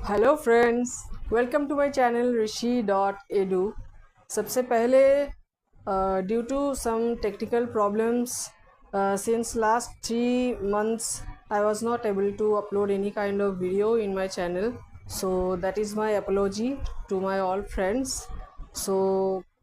Hello friends, welcome to my channel rishi.edu। सबसे पहले due to some technical problems since last 3 months I was not able to upload any kind of video in my channel, so that is my apology to my all friends। so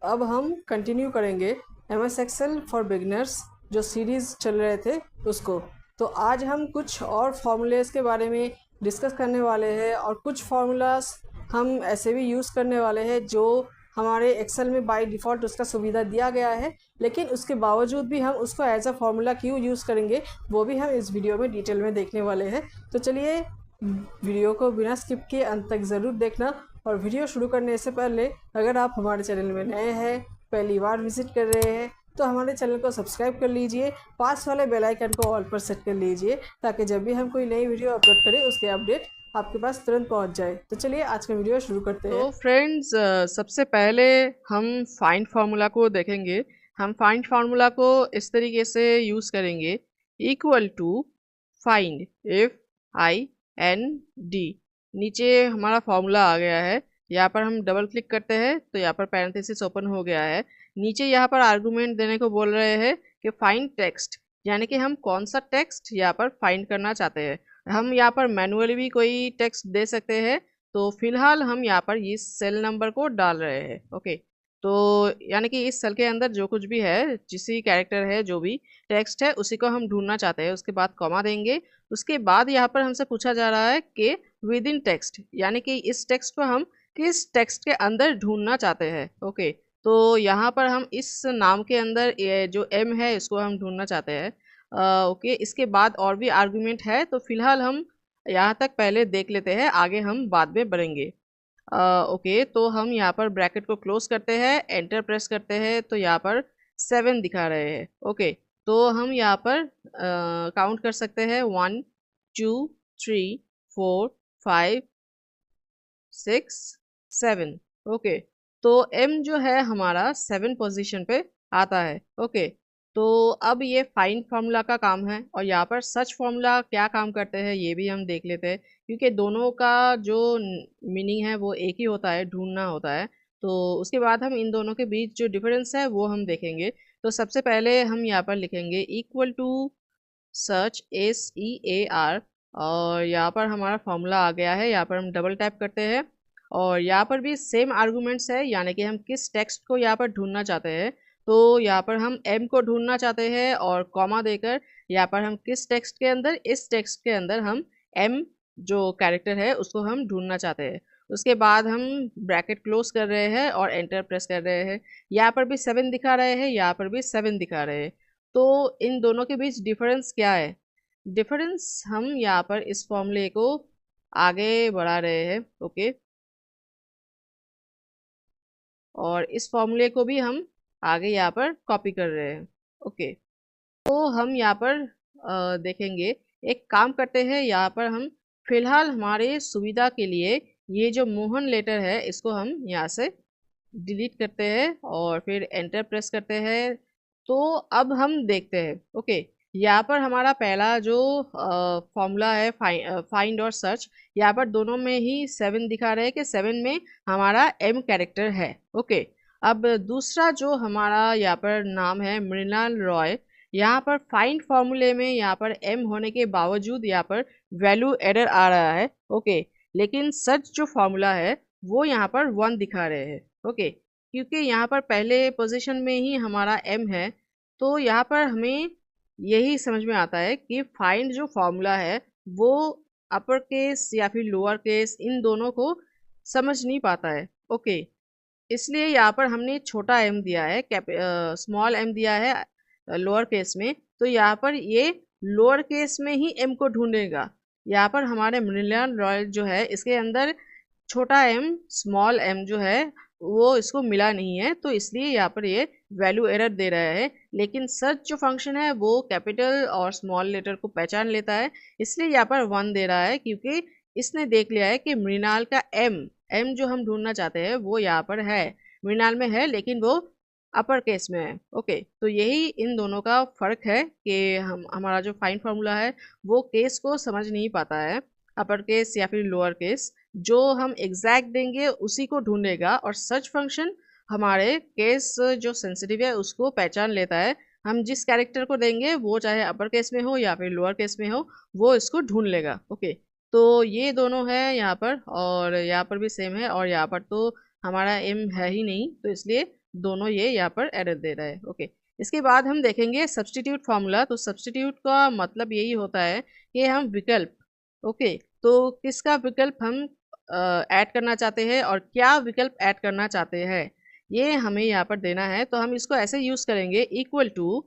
अब हम continue करेंगे MS Excel for beginners जो series चल रहे थे उसको। तो आज हम कुछ और फॉर्मूलेज़ के बारे में डिस्कस करने वाले हैं और कुछ फार्मूलाज हम ऐसे भी यूज़ करने वाले हैं जो हमारे एक्सेल में बाय डिफ़ॉल्ट उसका सुविधा दिया गया है, लेकिन उसके बावजूद भी हम उसको एज अ फार्मूला क्यों यूज़ करेंगे वो भी हम इस वीडियो में डिटेल में देखने वाले हैं। तो चलिए वीडियो को बिना स्किप किए अंत तक ज़रूर देखना। और वीडियो शुरू करने से पहले अगर आप हमारे चैनल में नए हैं, पहली बार विजिट कर रहे हैं, तो हमारे चैनल को सब्सक्राइब कर लीजिए, पास वाले बेल आइकन को ऑल पर सेट कर लीजिए ताकि जब भी हम कोई नई वीडियो अपलोड करें उसके अपडेट आपके पास तुरंत पहुंच जाए। तो चलिए आज का वीडियो शुरू करते हैं। तो फ्रेंड्स, सबसे पहले हम फाइंड फार्मूला को देखेंगे। हम फाइंड फार्मूला को इस तरीके से यूज़ करेंगे, equal to find if I N D. नीचे हमारा फार्मूला आ गया है, यहाँ पर हम डबल क्लिक करते हैं तो यहाँ पर पैरेंथेसिस ओपन हो गया है। नीचे यहाँ पर आर्गुमेंट देने को बोल रहे हैं कि फाइंड टेक्स्ट, यानी कि हम कौन सा टेक्स्ट यहाँ पर फाइंड करना चाहते हैं। हम यहाँ पर मैनुअली भी कोई टेक्स्ट दे सकते हैं, तो फिलहाल हम यहाँ पर इस सेल नंबर को डाल रहे हैं। ओके, तो यानी कि इस सेल के अंदर जो कुछ भी है, जिसी कैरेक्टर है, जो भी टेक्स्ट है, उसी को हम ढूंढना चाहते हैं। उसके बाद कॉमा देंगे। उसके बाद यहाँ पर हमसे पूछा जा रहा है कि विद इन टेक्स्ट, यानी कि इस टेक्स्ट को हम किस टेक्स्ट के अंदर ढूंढना चाहते हैं। ओके, तो यहाँ पर हम इस नाम के अंदर ये जो एम है इसको हम ढूंढना चाहते हैं। ओके, इसके बाद और भी आर्गुमेंट है, तो फिलहाल हम यहाँ तक पहले देख लेते हैं, आगे हम बाद में बढ़ेंगे। ओके, तो हम यहाँ पर ब्रैकेट को क्लोज करते हैं, एंटर प्रेस करते हैं, तो यहाँ पर 7 दिखा रहे हैं। ओके, तो हम यहाँ पर काउंट कर सकते हैं 1 2 3 4 5 6 7। ओके, तो एम जो है हमारा 7 पोजीशन पे आता है। ओके, तो अब ये फाइंड फार्मूला का काम है, और यहाँ पर सर्च फार्मूला क्या काम करते हैं ये भी हम देख लेते हैं, क्योंकि दोनों का जो मीनिंग है वो एक ही होता है, ढूंढना होता है। तो उसके बाद हम इन दोनों के बीच जो डिफरेंस है वो हम देखेंगे। तो सबसे पहले हम यहाँ पर लिखेंगे इक्वल टू सर्च SEAR, और यहाँ पर हमारा फॉर्मूला आ गया है। यहाँ पर हम डबल टैप करते हैं, और यहाँ पर भी सेम आर्गुमेंट्स है, यानी कि हम किस टेक्स्ट को यहाँ पर ढूंढना चाहते हैं। तो यहाँ पर हम एम को ढूंढना चाहते हैं, और कॉमा देकर यहाँ पर हम किस टेक्स्ट के अंदर, इस टेक्स्ट के अंदर हम एम जो कैरेक्टर है उसको हम ढूंढना चाहते हैं। उसके बाद हम ब्रैकेट क्लोज कर रहे हैं और एंटर प्रेस कर रहे हैं। यहाँ पर भी 7 दिखा रहे हैं, यहाँ पर भी 7 दिखा रहे हैं। तो इन दोनों के बीच डिफरेंस क्या है? डिफरेंस हम यहाँ पर इस फॉर्मूले को आगे बढ़ा रहे हैं। ओके, और इस फॉर्मूले को भी हम आगे यहाँ पर कॉपी कर रहे हैं। ओके, तो हम यहाँ पर देखेंगे, एक काम करते हैं, यहाँ पर हम फिलहाल हमारे सुविधा के लिए ये जो मोहन लेटर है इसको हम यहाँ से डिलीट करते हैं और फिर एंटर प्रेस करते हैं। तो अब हम देखते हैं। ओके, यहाँ पर हमारा पहला जो फॉर्मूला है फाइंड और सर्च, यहाँ पर दोनों में ही 7 दिखा रहे हैं कि 7 में हमारा एम कैरेक्टर है। ओके, अब दूसरा जो हमारा यहाँ पर नाम है मृणाल रॉय, यहाँ पर फाइंड फॉर्मूले में यहाँ पर एम होने के बावजूद यहाँ पर वैल्यू एरर आ रहा है। ओके, लेकिन सर्च जो फॉर्मूला है वो यहाँ पर 1 दिखा रहे हैं। ओके, क्योंकि यहाँ पर पहले पोजीशन में ही हमारा एम है, तो यहाँ पर हमें यही समझ में आता है कि फाइंड जो फॉर्मूला है वो अपर केस या फिर लोअर केस इन दोनों को समझ नहीं पाता है। ओके, इसलिए यहाँ पर हमने छोटा एम दिया है, स्मॉल एम दिया है लोअर केस में, तो यहाँ पर ये लोअर केस में ही एम को ढूंढेगा। यहाँ पर हमारे मृणाल रॉय जो है इसके अंदर छोटा एम स्मॉल एम जो है वो इसको मिला नहीं है, तो इसलिए यहाँ पर ये वैल्यू एरर दे रहा है। लेकिन सर्च जो फंक्शन है वो कैपिटल और स्मॉल लेटर को पहचान लेता है, इसलिए यहाँ पर 1 दे रहा है, क्योंकि इसने देख लिया है कि मृणाल का एम एम जो हम ढूंढना चाहते हैं वो यहाँ पर है, मृणाल में है, लेकिन वो अपर केस में है। ओके, तो यही इन दोनों का फर्क है कि हमारा जो फाइंड फार्मूला है वो केस को समझ नहीं पाता है, अपर केस या फिर लोअर केस। जो हम एग्जैक्ट देंगे उसी को ढूंढेगा, और सर्च फंक्शन हमारे केस जो सेंसिटिव है उसको पहचान लेता है। हम जिस कैरेक्टर को देंगे वो चाहे अपर केस में हो या फिर लोअर केस में हो, वो इसको ढूंढ लेगा। ओके, तो ये दोनों है यहाँ पर, और यहाँ पर भी सेम है, और यहाँ पर तो हमारा एम है ही नहीं, तो इसलिए दोनों ये यहाँ पर एरर दे रहा है। ओके, इसके बाद हम देखेंगे सब्स्टिट्यूट फार्मूला। तो सब्स्टिट्यूट का मतलब यही होता है कि हम विकल्प, ओके, तो किसका विकल्प हम ऐड करना चाहते हैं और क्या विकल्प ऐड करना चाहते हैं, ये हमें यहाँ पर देना है। तो हम इसको ऐसे यूज़ करेंगे, इक्वल टू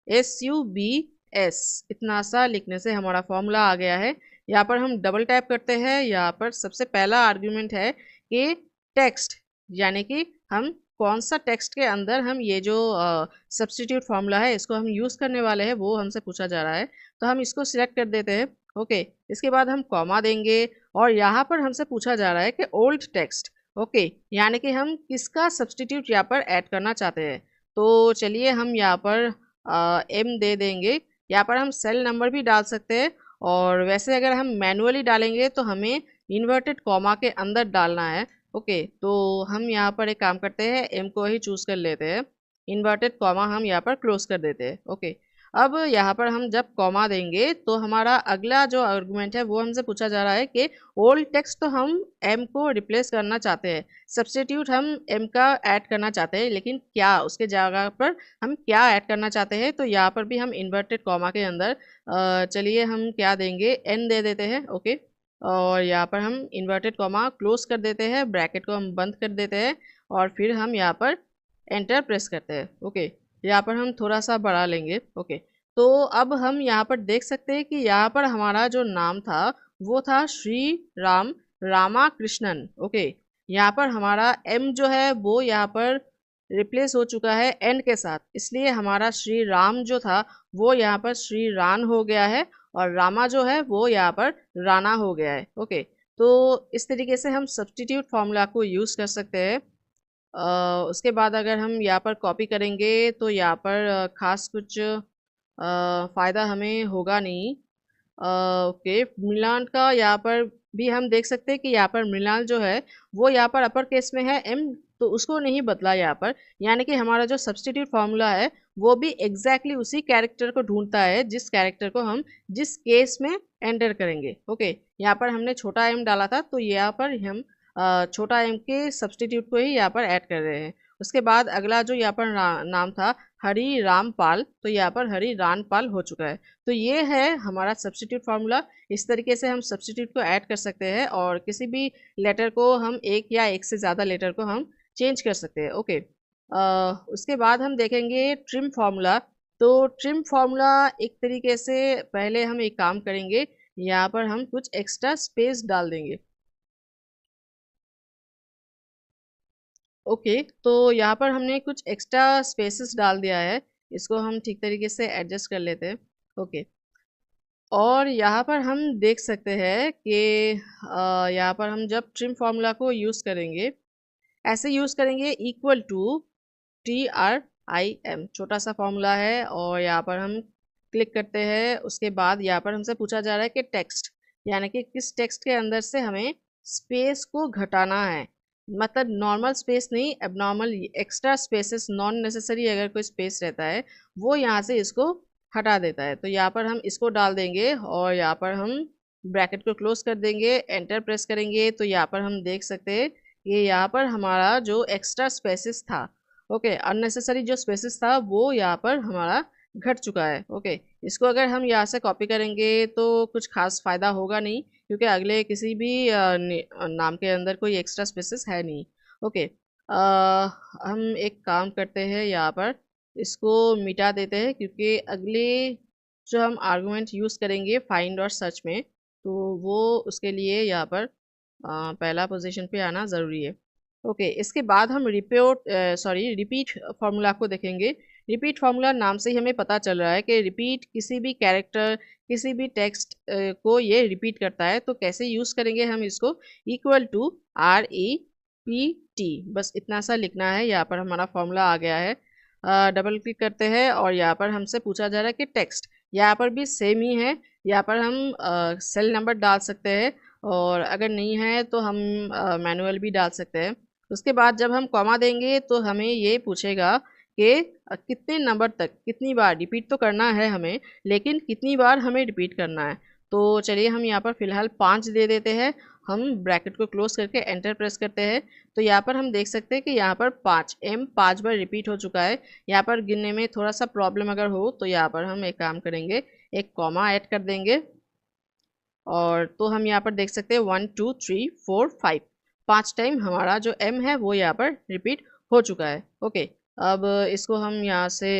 SUBS, इतना सा लिखने से हमारा फॉर्मूला आ गया है। यहाँ पर हम डबल टाइप करते हैं। यहाँ पर सबसे पहला आर्ग्यूमेंट है कि टेक्स्ट, यानी कि हम कौन सा टेक्स्ट के अंदर हम ये जो सब्स्टिट्यूट फार्मूला है इसको हम यूज़ करने वाले हैं वो हमसे पूछा जा रहा है। तो हम इसको सिलेक्ट कर देते हैं। ओके, इसके बाद हम कॉमा देंगे, और यहाँ पर हमसे पूछा जा रहा है कि ओल्ड टेक्स्ट, ओके, यानी कि हम किसका सब्स्टिट्यूट यहाँ पर ऐड करना चाहते हैं। तो चलिए हम यहाँ पर M दे देंगे। यहाँ पर हम सेल नंबर भी डाल सकते हैं, और वैसे अगर हम मैनुअली डालेंगे तो हमें इन्वर्टेड कॉमा के अंदर डालना है। ओके, तो हम यहाँ पर एक काम करते हैं, M को ही चूज़ कर लेते हैं, इन्वर्टेड कॉमा हम यहाँ पर क्लोज कर देते हैं। ओके, अब यहाँ पर हम जब कॉमा देंगे तो हमारा अगला जो आर्गुमेंट है वो हमसे पूछा जा रहा है कि ओल्ड टेक्स्ट तो हम M को रिप्लेस करना चाहते हैं, सब्स्टिट्यूट हम M का ऐड करना चाहते हैं, लेकिन क्या उसके जगह पर हम क्या ऐड करना चाहते हैं। तो यहाँ पर भी हम इन्वर्टेड कॉमा के अंदर चलिए हम क्या देंगे, N दे देते हैं। ओके, और यहाँ पर हम इन्वर्टेड कॉमा क्लोज कर देते हैं, ब्रैकेट को हम बंद कर देते हैं, और फिर हम यहाँ पर एंटर प्रेस करते हैं। ओके, यहाँ पर हम थोड़ा सा बढ़ा लेंगे। ओके, तो अब हम यहाँ पर देख सकते हैं कि यहाँ पर हमारा जो नाम था वो था श्री राम रामाकृष्णन। ओके, यहाँ पर हमारा M जो है वो यहाँ पर रिप्लेस हो चुका है N के साथ, इसलिए हमारा श्री राम जो था वो यहाँ पर श्री रान हो गया है, और रामा जो है वो यहाँ पर राना हो गया है। ओके, तो इस तरीके से हम सब्स्टिट्यूट फार्मूला को यूज़ कर सकते हैं। उसके बाद अगर हम यहाँ पर कॉपी करेंगे तो यहाँ पर ख़ास कुछ फ़ायदा हमें होगा नहीं। ओके, मिलान का यहाँ पर भी हम देख सकते हैं कि यहाँ पर मिलान जो है वो यहाँ पर अपर केस में है M, तो उसको नहीं बदला यहाँ पर, यानी कि हमारा जो सब्स्टिट्यूट फार्मूला है वो भी एग्जैक्टली उसी कैरेक्टर को ढूंढता है जिस कैरेक्टर को हम जिस केस में एंटर करेंगे। ओके, यहाँ पर हमने छोटा M डाला था, तो यहाँ पर हम छोटा M के सब्स्टिट्यूट को ही यहाँ पर ऐड कर रहे हैं। उसके बाद अगला जो यहाँ पर नाम था हरि रामपाल, तो यहाँ पर हरि रामपाल हो चुका है। तो ये है हमारा सब्स्टिट्यूट फार्मूला। इस तरीके से हम सब्स्टिट्यूट को ऐड कर सकते हैं, और किसी भी लेटर को हम एक या एक से ज़्यादा लेटर को हम चेंज कर सकते हैं। ओके, उसके बाद हम देखेंगे ट्रिम फार्मूला। तो ट्रिम फार्मूला एक तरीके से पहले हम एक काम करेंगे, यहाँ पर हम कुछ एक्स्ट्रा स्पेस डाल देंगे। ओके, तो यहाँ पर हमने कुछ एक्स्ट्रा स्पेसेस डाल दिया है, इसको हम ठीक तरीके से एडजस्ट कर लेते हैं। ओके, और यहाँ पर हम देख सकते हैं कि यहाँ पर हम जब ट्रिम फार्मूला को यूज़ करेंगे, ऐसे यूज़ करेंगे, इक्वल टू TRIM, छोटा सा फार्मूला है, और यहाँ पर हम क्लिक करते हैं। उसके बाद यहाँ पर हमसे पूछा जा रहा है कि टेक्स्ट, यानी कि किस टेक्स्ट के अंदर से हमें स्पेस को घटाना है, मतलब नॉर्मल स्पेस नहीं, abnormal extra spaces, non necessary अगर कोई स्पेस रहता है वो यहाँ से इसको हटा देता है। तो यहाँ पर हम इसको डाल देंगे, और यहाँ पर हम ब्रैकेट को क्लोज कर देंगे, एंटर प्रेस करेंगे, तो यहाँ पर हम देख सकते हैं कि यहाँ पर हमारा जो एक्स्ट्रा स्पेसेस था, ओके, अननेसेसरी जो स्पेसेस था वो यहाँ पर हमारा घट चुका है। ओके, इसको अगर हम यहाँ से कॉपी करेंगे तो कुछ खास फ़ायदा होगा नहीं, क्योंकि अगले किसी भी नाम के अंदर कोई एक्स्ट्रा स्पेसेस है नहीं। ओके, हम एक काम करते हैं, यहाँ पर इसको मिटा देते हैं, क्योंकि अगले जो हम आर्गुमेंट यूज़ करेंगे फाइंड और सर्च में, तो वो उसके लिए यहाँ पर पहला पोजीशन पे आना ज़रूरी है। ओके, इसके बाद हम रिपीट फार्मूला को देखेंगे। रिपीट फार्मूला नाम से ही हमें पता चल रहा है कि रिपीट किसी भी कैरेक्टर, किसी भी टेक्स्ट को ये रिपीट करता है। तो कैसे यूज़ करेंगे हम इसको, इक्वल टू REPT, बस इतना सा लिखना है। यहाँ पर हमारा फार्मूला आ गया है। डबल क्लिक करते हैं, और यहाँ पर हमसे पूछा जा रहा है कि टेक्स्ट, यहाँ पर भी सेम ही है। यहाँ पर हम सेल नंबर डाल सकते हैं, और अगर नहीं है तो हम मैनुअल भी डाल सकते हैं। उसके बाद जब हम कॉमा देंगे तो हमें ये पूछेगा कि कितने नंबर तक कितनी बार रिपीट तो करना है हमें, लेकिन कितनी बार हमें रिपीट करना है। तो चलिए हम यहाँ पर फ़िलहाल 5 दे देते हैं। हम ब्रैकेट को क्लोज करके एंटर प्रेस करते हैं तो यहाँ पर हम देख सकते हैं कि यहाँ पर 5 m 5 बार रिपीट हो चुका है। यहाँ पर गिनने में थोड़ा सा प्रॉब्लम अगर हो तो यहाँ पर हम एक काम करेंगे, एक कॉमा ऐड कर देंगे। और तो हम यहाँ पर देख सकते हैं 1 2 3 4 5 5 टाइम हमारा जो m है वो यहाँ पर रिपीट हो चुका है। ओके, अब इसको हम यहाँ से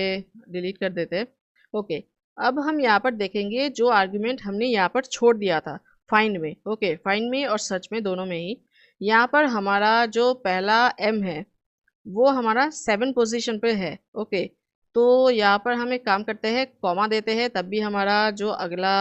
डिलीट कर देते हैं। ओके, अब हम यहाँ पर देखेंगे जो आर्गुमेंट हमने यहाँ पर छोड़ दिया था फाइंड में। ओके, फाइंड में और सर्च में दोनों में ही यहाँ पर हमारा जो पहला m है वो हमारा 7 पोजीशन पे है। ओके, तो यहाँ पर हम एक काम करते हैं, कॉमा देते हैं, तब भी हमारा जो अगला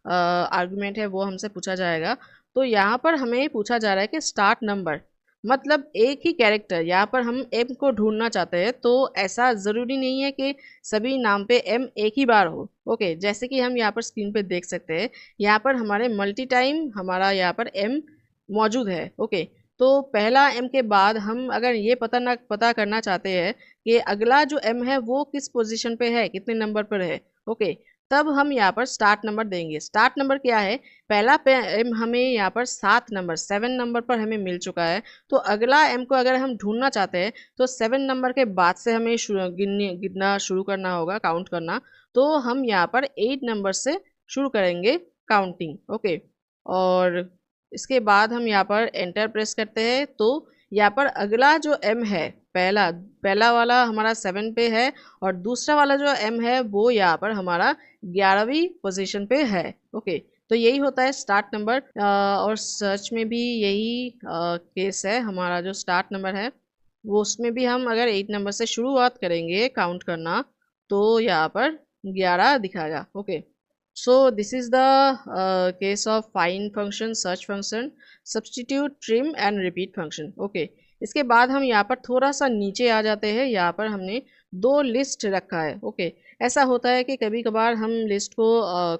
आर्गुमेंट है वो हमसे पूछा जाएगा। तो यहाँ पर हमें पूछा जा रहा है कि स्टार्ट नंबर, मतलब एक ही कैरेक्टर। यहाँ पर हम m को ढूंढना चाहते हैं, तो ऐसा ज़रूरी नहीं है कि सभी नाम पे m एक ही बार हो। ओके, जैसे कि हम यहाँ पर स्क्रीन पे देख सकते हैं, यहाँ पर हमारे मल्टी टाइम हमारा यहाँ पर m मौजूद है। ओके, तो पहला m के बाद हम अगर ये पता करना चाहते हैं कि अगला जो m है वो किस पोजीशन पे है, कितने नंबर पर है। ओके, तब हम यहाँ पर स्टार्ट नंबर देंगे। स्टार्ट नंबर क्या है, पहला m हमें यहाँ पर 7 नंबर पर हमें मिल चुका है। तो अगला m को अगर हम ढूंढना चाहते हैं तो 7 नंबर के बाद से हमें गिनना शुरू करना होगा, काउंट करना। तो हम यहाँ पर 8 नंबर से शुरू करेंगे काउंटिंग। ओके, और इसके बाद हम यहाँ पर एंटर प्रेस करते हैं तो यहाँ पर अगला जो m है, पहला पहला वाला हमारा 7 पे है और दूसरा वाला जो m है वो यहाँ पर हमारा 11वीं पोजीशन पे है। ओके, तो यही होता है स्टार्ट नंबर। और सर्च में भी यही केस है। हमारा जो स्टार्ट नंबर है वो उसमें भी हम अगर 8 नंबर से शुरुआत करेंगे काउंट करना तो यहाँ पर 11 दिखाएगा। Okay, so this is the case of find function, search function, substitute, trim and repeat function. okay, इसके बाद हम यहाँ पर थोड़ा सा नीचे आ जाते हैं। यहाँ पर हमने दो लिस्ट रखा है। ओके, ऐसा होता है कि कभी कभार हम लिस्ट को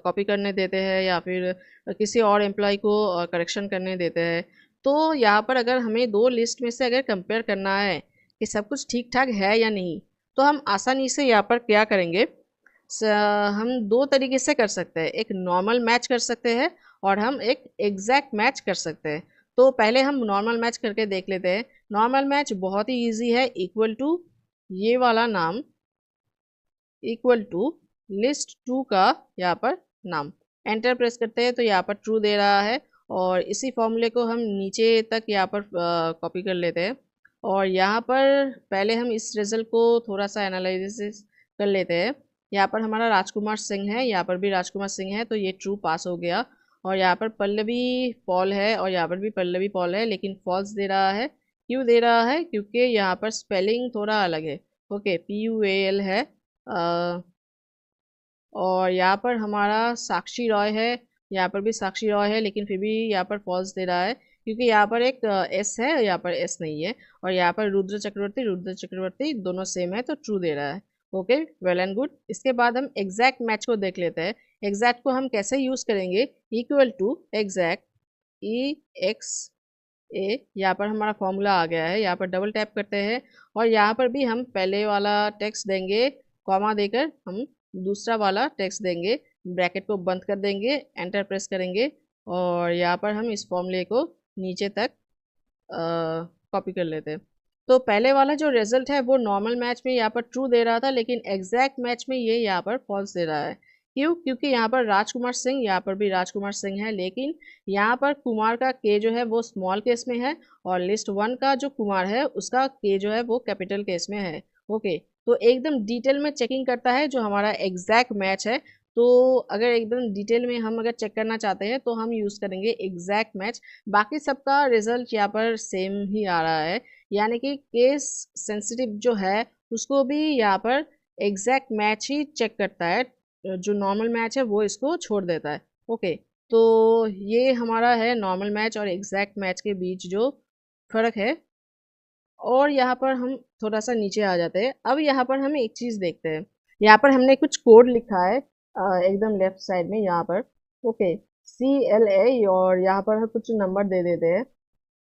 कॉपी करने देते हैं या फिर किसी और एम्प्लॉय को करेक्शन करने देते हैं। तो यहाँ पर अगर हमें दो लिस्ट में से अगर कंपेयर करना है कि सब कुछ ठीक ठाक है या नहीं, तो हम आसानी से यहाँ पर क्या करेंगे, हम दो तरीके से कर सकते हैं। एक नॉर्मल मैच कर सकते हैं और हम एक एग्जैक्ट मैच कर सकते हैं। तो पहले हम नॉर्मल मैच करके देख लेते हैं। नॉर्मल मैच बहुत ही इजी है, इक्वल टू ये वाला नाम इक्वल टू लिस्ट 2 का यहाँ पर नाम, एंटर प्रेस करते हैं तो यहाँ पर ट्रू दे रहा है। और इसी फॉर्मूले को हम नीचे तक यहाँ पर कॉपी कर लेते हैं और यहाँ पर पहले हम इस रिजल्ट को थोड़ा सा एनालिसिस कर लेते हैं। यहाँ पर हमारा राजकुमार सिंह है, यहाँ पर भी राजकुमार सिंह है, तो ये ट्रू पास हो गया। और यहाँ पर पल्लवी पॉल है और यहाँ पर भी पल्लवी पॉल है, लेकिन फॉल्स दे रहा है। क्यों दे रहा है, क्योंकि यहाँ पर स्पेलिंग थोड़ा अलग है। ओके, PUAL है। और यहाँ पर हमारा साक्षी रॉय है, यहाँ पर भी साक्षी रॉय है, लेकिन फिर भी यहाँ पर फॉल्स दे रहा है क्योंकि यहाँ पर एक S है, यहाँ पर S नहीं है। और यहाँ पर रुद्र चक्रवर्ती दोनों सेम है, तो ट्रू दे रहा है। Okay, well and good. इसके बाद हम एग्जैक्ट मैच को देख लेते हैं। एग्जैक्ट को हम कैसे यूज़ करेंगे, इक्वल टू एग्जैक्ट EXA, यहाँ पर हमारा फॉर्मूला आ गया है। यहाँ पर डबल टैप करते हैं और यहाँ पर भी हम पहले वाला टेक्स्ट देंगे, कॉमा देकर हम दूसरा वाला टेक्स्ट देंगे, ब्रैकेट को बंद कर देंगे, एंटर प्रेस करेंगे और यहाँ पर हम इस फॉर्मूले को नीचे तक कॉपी कर लेते हैं। तो पहले वाला जो रिजल्ट है वो नॉर्मल मैच में यहाँ पर ट्रू दे रहा था, लेकिन एग्जैक्ट मैच में ये यहाँ पर फॉल्स दे रहा है। क्यों, क्योंकि यहाँ पर राजकुमार सिंह, यहाँ पर भी राजकुमार सिंह है, लेकिन यहाँ पर कुमार का के जो है वो स्मॉल केस में है और लिस्ट 1 का जो कुमार है उसका के जो है वो कैपिटल केस में है। ओके, तो एकदम डिटेल में चेकिंग करता है जो हमारा एग्जैक्ट मैच है। तो अगर एकदम डिटेल में हम अगर चेक करना चाहते हैं तो हम यूज़ करेंगे एग्जैक्ट मैच। बाकी सबका रिजल्ट यहाँ पर सेम ही आ रहा है, यानी कि केस सेंसिटिव जो है उसको भी यहाँ पर एग्जैक्ट मैच ही चेक करता है, जो नॉर्मल मैच है वो इसको छोड़ देता है। ओके, तो ये हमारा है नॉर्मल मैच और एग्जैक्ट मैच के बीच जो फ़र्क है। और यहाँ पर हम थोड़ा सा नीचे आ जाते हैं। अब यहाँ पर हम एक चीज़ देखते हैं, यहाँ पर हमने कुछ कोड लिखा है एकदम लेफ्ट साइड में यहाँ पर। ओके, CLA और यहाँ पर हम कुछ नंबर दे देते हैं।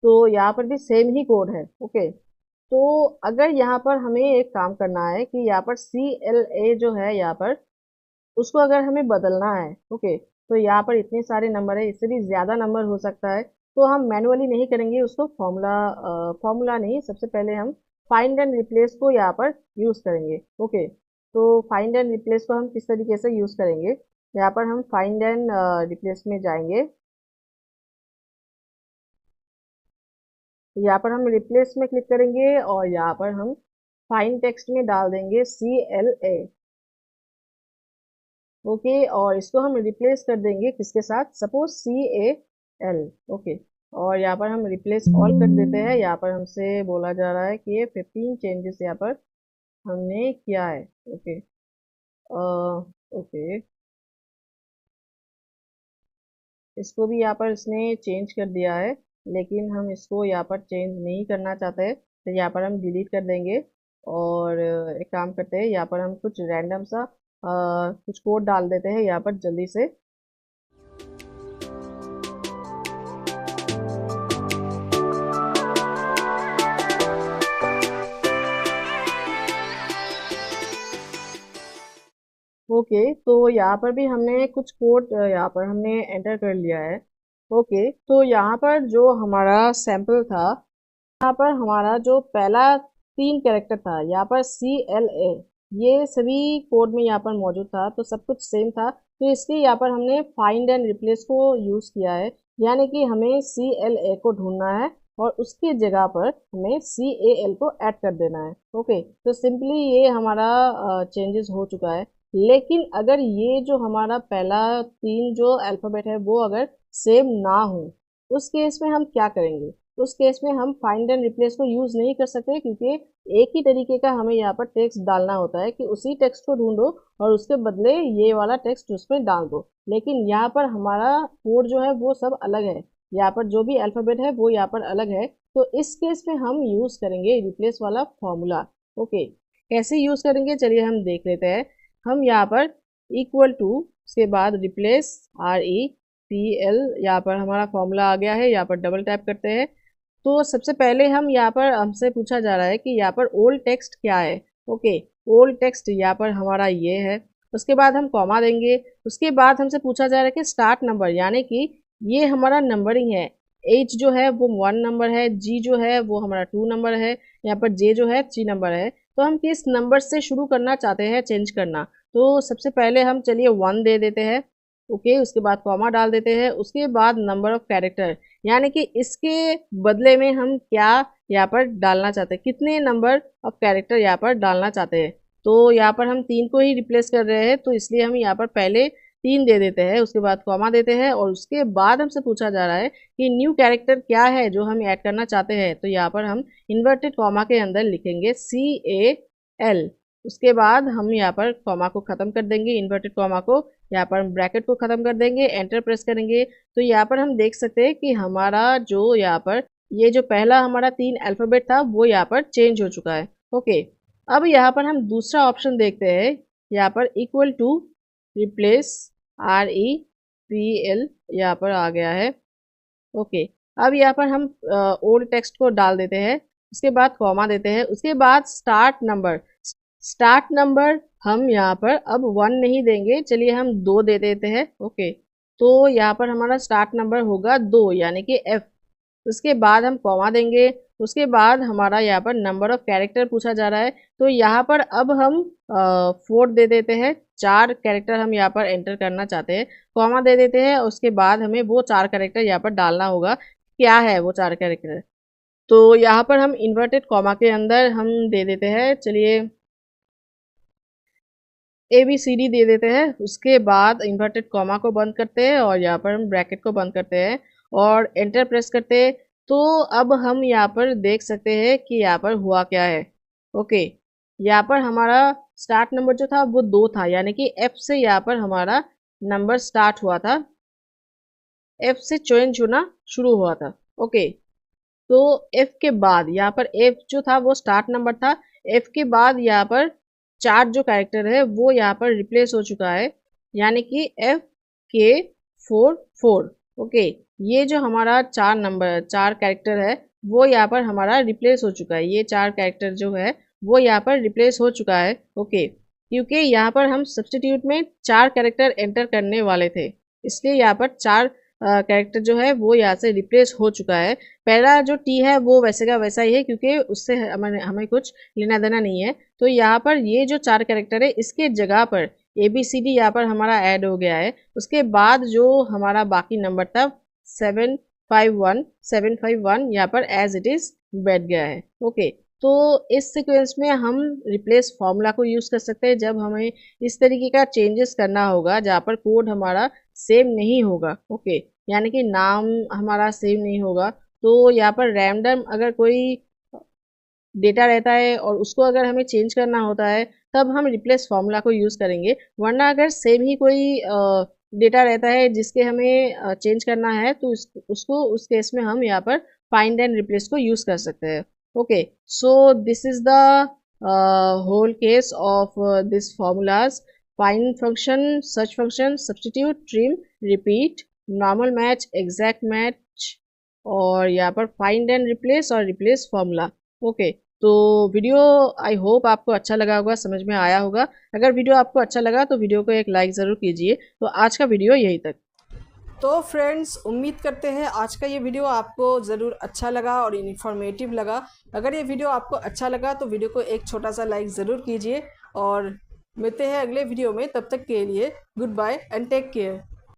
तो यहाँ पर भी सेम ही कोड है। ओके, तो अगर यहाँ पर हमें एक काम करना है कि यहाँ पर CLA जो है यहाँ पर उसको अगर हमें बदलना है, ओके, तो यहाँ पर इतने सारे नंबर है, इससे भी ज़्यादा नंबर हो सकता है, तो हम मैनुअली नहीं करेंगे उसको, फॉर्मूला नहीं, सबसे पहले हम फाइंड एंड रिप्लेस को यहाँ पर यूज़ करेंगे। ओके, तो फाइंड एंड रिप्लेस को हम किस तरीके से यूज़ करेंगे, यहाँ पर हम फाइंड एंड रिप्लेस में जाएंगे। यहाँ पर हम रिप्लेस में क्लिक करेंगे और यहाँ पर हम फाइंड टेक्स्ट में डाल देंगे CLA। ओके, और इसको हम रिप्लेस कर देंगे किसके साथ, सपोज CAL। ओके, और यहाँ पर हम रिप्लेस ऑल कर देते हैं। यहाँ पर हमसे बोला जा रहा है कि ये 15 चेंजेस यहाँ पर हमने किया है। ओके, ओके, इसको भी यहाँ पर इसने चेंज कर दिया है, लेकिन हम इसको यहाँ पर चेंज नहीं करना चाहते, तो यहाँ पर हम डिलीट कर देंगे। और एक काम करते हैं, यहाँ पर हम कुछ रैंडम सा कुछ कोड डाल देते हैं यहाँ पर जल्दी से। ओके, तो यहाँ पर भी हमने कुछ कोड यहाँ पर हमने एंटर कर लिया है। ओके, तो यहाँ पर जो हमारा सैंपल था, यहाँ पर हमारा जो पहला 3 कैरेक्टर था यहाँ पर CLA, ये सभी कोड में यहाँ पर मौजूद था, तो सब कुछ सेम था, तो इसलिए यहाँ पर हमने फाइंड एंड रिप्लेस को यूज़ किया है। यानी कि हमें CLA को ढूंढना है और उसकी जगह पर हमें CAL को ऐड कर देना है। ओके, तो सिंपली ये हमारा चेंजेस हो चुका है। लेकिन अगर ये जो हमारा पहला 3 जो अल्फ़ाबेट है वो अगर सेम ना हो, उस केस में हम क्या करेंगे, उस केस में हम फाइंड एंड रिप्लेस को यूज़ नहीं कर सकते, क्योंकि एक ही तरीके का हमें यहाँ पर टेक्स्ट डालना होता है कि उसी टेक्स्ट को ढूंढो और उसके बदले ये वाला टेक्स्ट उसमें डाल दो। लेकिन यहाँ पर हमारा कोड जो है वो सब अलग है, यहाँ पर जो भी अल्फ़ाबेट है वो यहाँ पर अलग है, तो इस केस में हम यूज़ करेंगे रिप्लेस वाला फॉर्मूला। ओके, कैसे यूज़ करेंगे चलिए हम देख लेते हैं। हम यहाँ पर इक्वल टू उसके बाद रिप्लेस REPL, यहाँ पर हमारा फॉर्मूला आ गया है, यहाँ पर डबल टैप करते हैं। तो सबसे पहले हम यहाँ पर हमसे पूछा जा रहा है कि यहाँ पर ओल्ड टेक्स्ट क्या है। ओके, ओल्ड टेक्स्ट यहाँ पर हमारा ये है, उसके बाद हम कॉमा देंगे। उसके बाद हमसे पूछा जा रहा है कि स्टार्ट नंबर, यानी कि ये हमारा नंबरिंग है। H जो है वो 1 नंबर है, G जो है वो हमारा 2 नंबर है, यहाँ पर J जो है 3 नंबर है। तो हम किस नंबर से शुरू करना चाहते हैं चेंज करना, तो सबसे पहले हम चलिए 1 दे देते हैं। ओके, उसके बाद कॉमा डाल देते हैं, उसके बाद नंबर ऑफ कैरेक्टर, यानी कि इसके बदले में हम क्या यहाँ पर डालना चाहते हैं, कितने नंबर ऑफ कैरेक्टर यहाँ पर डालना चाहते हैं। तो यहाँ पर हम 3 को ही रिप्लेस कर रहे हैं, तो इसलिए हम यहाँ पर पहले 3 दे देते हैं, उसके बाद कॉमा देते हैं, और उसके बाद हमसे पूछा जा रहा है कि न्यू कैरेक्टर क्या है जो हम ऐड करना चाहते हैं। तो यहाँ पर हम इन्वर्टेड कॉमा के अंदर लिखेंगे CAL। उसके बाद हम यहाँ पर कॉमा को ख़त्म कर देंगे, इन्वर्टेड कॉमा को, यहाँ पर हम ब्रैकेट को ख़त्म कर देंगे, एंटर प्रेस करेंगे। तो यहाँ पर हम देख सकते हैं कि हमारा जो यहाँ पर ये जो पहला हमारा 3 अल्फ़ाबेट था वो यहाँ पर चेंज हो चुका है। ओके, अब यहाँ पर हम दूसरा ऑप्शन देखते हैं, यहाँ पर इक्वल टू रिप्लेस REPL यहाँ पर आ गया है। ओके, अब यहाँ पर हम ओल्ड टेक्स्ट को डाल देते हैं, उसके बाद कॉमा देते हैं, उसके बाद स्टार्ट नंबर हम यहाँ पर अब 1 नहीं देंगे, चलिए हम 2 दे देते हैं। ओके, तो यहाँ पर हमारा स्टार्ट नंबर होगा 2, यानी कि F। उसके बाद हम कॉमा देंगे, उसके बाद हमारा यहाँ पर नंबर ऑफ कैरेक्टर पूछा जा रहा है, तो यहाँ पर अब हम 4 दे देते हैं, 4 कैरेक्टर हम यहाँ पर एंटर करना चाहते हैं, कॉमा दे देते हैं, उसके बाद हमें वो 4 कैरेक्टर यहाँ पर डालना होगा, क्या है वो 4 कैरेक्टर। तो यहाँ पर हम इन्वर्टेड कॉमा के अंदर हम दे देते हैं, चलिए ABCD दे देते हैं, उसके बाद इन्वर्टेड कॉमा को बंद करते हैं और यहाँ पर हम ब्रैकेट को बंद करते हैं और एंटर प्रेस करते हैं। तो अब हम यहाँ पर देख सकते हैं कि यहाँ पर हुआ क्या है। ओके, यहाँ पर हमारा स्टार्ट नंबर जो था वो 2 था, यानी कि F से यहाँ पर हमारा नंबर स्टार्ट हुआ था, F से चेंज होना शुरू हुआ था। ओके, तो F के बाद यहाँ पर F जो था वो स्टार्ट नंबर था, F के बाद यहाँ पर 4 जो कैरेक्टर है वो यहाँ पर रिप्लेस हो चुका है, यानी कि F के 4 4। ओके, ये जो हमारा 4 कैरेक्टर है वो यहाँ पर हमारा रिप्लेस हो चुका है। ये 4 कैरेक्टर जो है वो यहाँ पर रिप्लेस हो चुका है। ओके, क्योंकि यहाँ पर हम सब्स्टिट्यूट में 4 कैरेक्टर एंटर करने वाले थे, इसलिए यहाँ पर 4 कैरेक्टर जो है वो यहाँ से रिप्लेस हो चुका है। पहला जो टी है वो वैसे का वैसा ही है, क्योंकि उससे हमें कुछ लेना देना नहीं है। तो यहाँ पर ये जो 4 कैरेक्टर है इसके जगह पर ABCD यहाँ पर हमारा ऐड हो गया है। उसके बाद जो हमारा बाकी नंबर था 751 यहाँ पर एज इट इज बैठ गया है। ओके, तो इस सीक्वेंस में हम रिप्लेस फॉर्मूला को यूज़ कर सकते हैं जब हमें इस तरीके का चेंजेस करना होगा जहाँ पर कोड हमारा सेम नहीं होगा। ओके, यानी कि नाम हमारा सेम नहीं होगा। तो यहाँ पर रैंडम अगर कोई डेटा रहता है और उसको अगर हमें चेंज करना होता है तब हम रिप्लेस फॉर्मूला को यूज़ करेंगे। वरना अगर सेम ही कोई डेटा रहता है जिसके हमें चेंज करना है तो उसको उस केस में हम यहाँ पर फाइंड एंड रिप्लेस को यूज़ कर सकते हैं। Okay, so this is the whole case of this formulas: find function, search function, substitute, trim, repeat, normal match, exact match, और यहाँ पर फाइंड एंड रिप्लेस और रिप्लेस फॉर्मूला। ओके, तो video I hope आपको अच्छा लगा होगा, समझ में आया होगा। अगर वीडियो आपको अच्छा लगा तो वीडियो को एक लाइक ज़रूर कीजिए। तो आज का वीडियो यहीं तक। तो फ्रेंड्स, उम्मीद करते हैं आज का ये वीडियो आपको ज़रूर अच्छा लगा और इन्फॉर्मेटिव लगा। अगर ये वीडियो आपको अच्छा लगा तो वीडियो को एक छोटा सा लाइक ज़रूर कीजिए और मिलते हैं अगले वीडियो में। तब तक के लिए goodbye and take care.